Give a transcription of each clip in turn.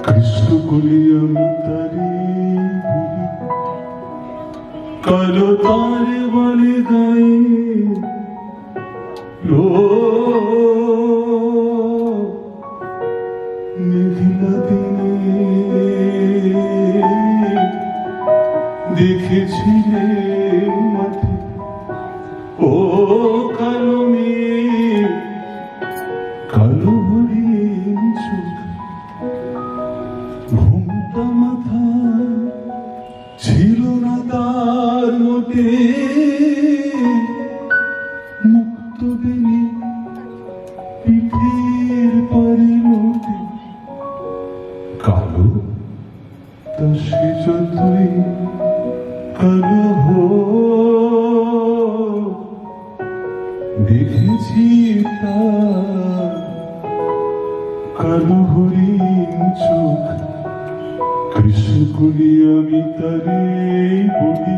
কৃষ্ণ কলি আমি তারে বলি, কালো তারে বলে গায়ে মেঘলা দিনে দেখেছিলে মাঠে ও কালো মেঘ, কালো হরিণ চোখ, ঘুমটা মাথা ছিল না তার মতে, মুক্ত বেনি পিঠের পরে লোটে, কালো তা সে যতই কালো হোক, দেখেছি তার কালো হরিণ চোখ। কৃষ্ণ কলি আমি তারে বলি,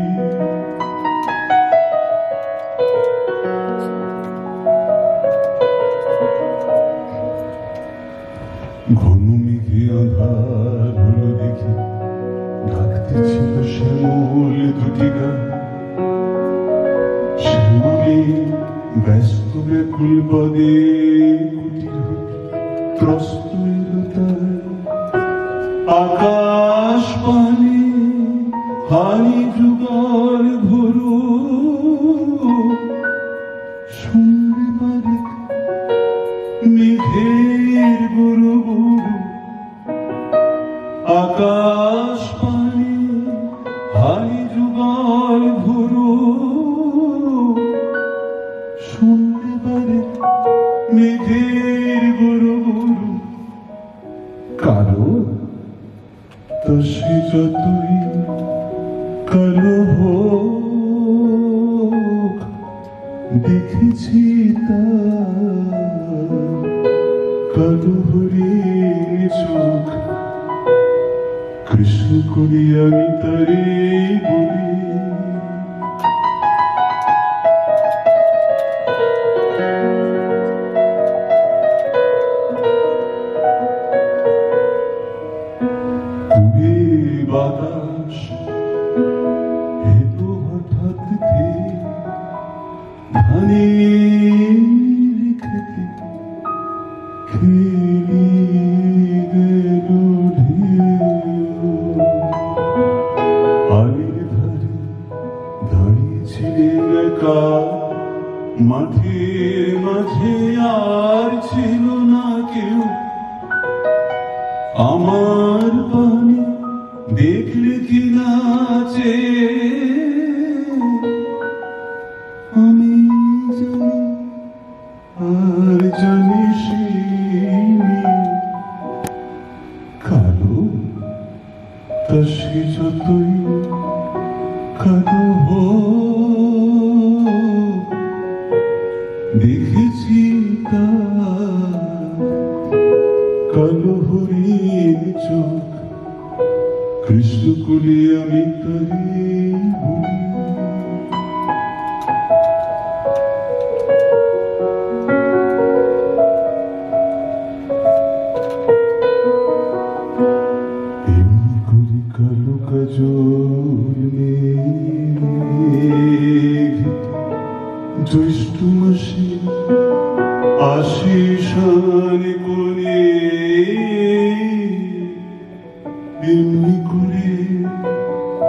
ঘন মেঘে আঁধার হলো দেখি, ডাকতেছিল শ্যামল দুটি গান, শ্যামলে ব্যস্ত ব্যাকুল পদে কুটির হতে ত্রস্ত এলো তার, আকাশ পানে হানি যুগল ভরু, শুনতে পারে মেঘের গুরু গুরু, আকাশ পানে হানি যুগল ভরু, শুনতে পারে মেঘের গুরু গুরু, কালো তো সে যতই কালো হোক, দেখেছি তার কালো হরিণ চোখ। কৃষ্ণ কলি আমি তারে বলি, বাতাস হেতু হঠাৎ ধানের খেতে খেলি গেল আলির ধারে দাঁড়িয়েছিলেন একা, মাঠের মাঝে আর ছিল না কেউ, আমার পানি দেখলে কি নাচে, আমি জানি আর জানিস কালো তা সে যতই কালো হোক, দেখেছি তার কালো হরিণ চোখ। কৃষ্ণ কলি আমি তারে বলি, এমনি করি কালো কাজল মেঘ, জ্যৈষ্ঠ মাসে আসি শান করে, এমনি করে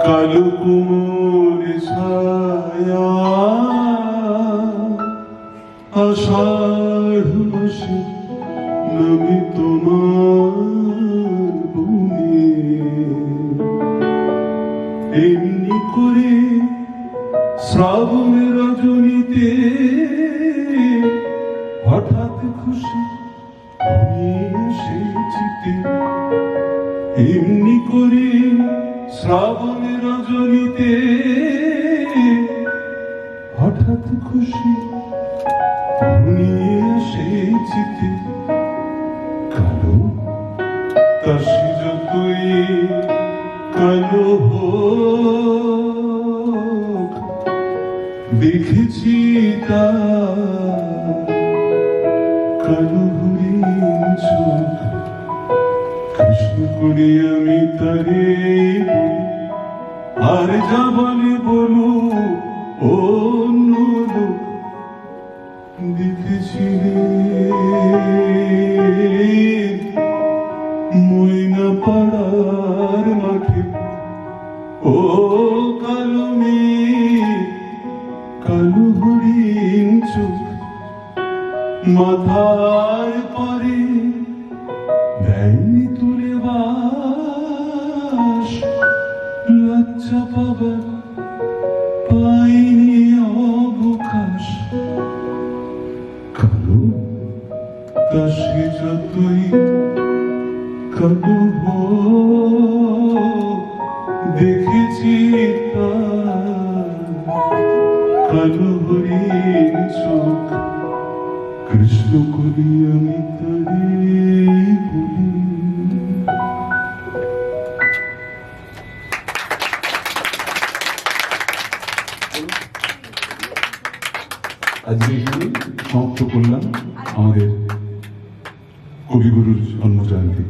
কালো কোমর ছায়া, আষাঢ় মাসে নামে তোমার বনে, এমনি করে শ্রাবণের রজনীতে হঠাৎ খুশি ঘনিয়ে এসেছিতে, এমনি করে শ্রাবণের রজনীতে হঠাৎ খুশি ঘনিয়ে এসেছিতে, কালো তা সে যতই কালো হোক, দেখেছি তার কালো হরিণ চোখ। কৃষ্ণ করি আমি তারে বলি, আর যা বলে বলু অন্য লোক দেখেছিলে ময়না পাড়ার মাঠে ও কালো মেয়ে কালো হরিণ চোখ মাথার পরে দেয়নি তুলে বাস লজ্জা পাবার পাইনি অবকাশ কালো তা সে যতই কালো দেখেছি তার কালো হরিণ চোখ কৃষ্ণ করি আমি তারে বলি। আজকে এখানে সমাপ্ত করলাম আমাদের কবিগুরুর জন্ম জয়ন্তী।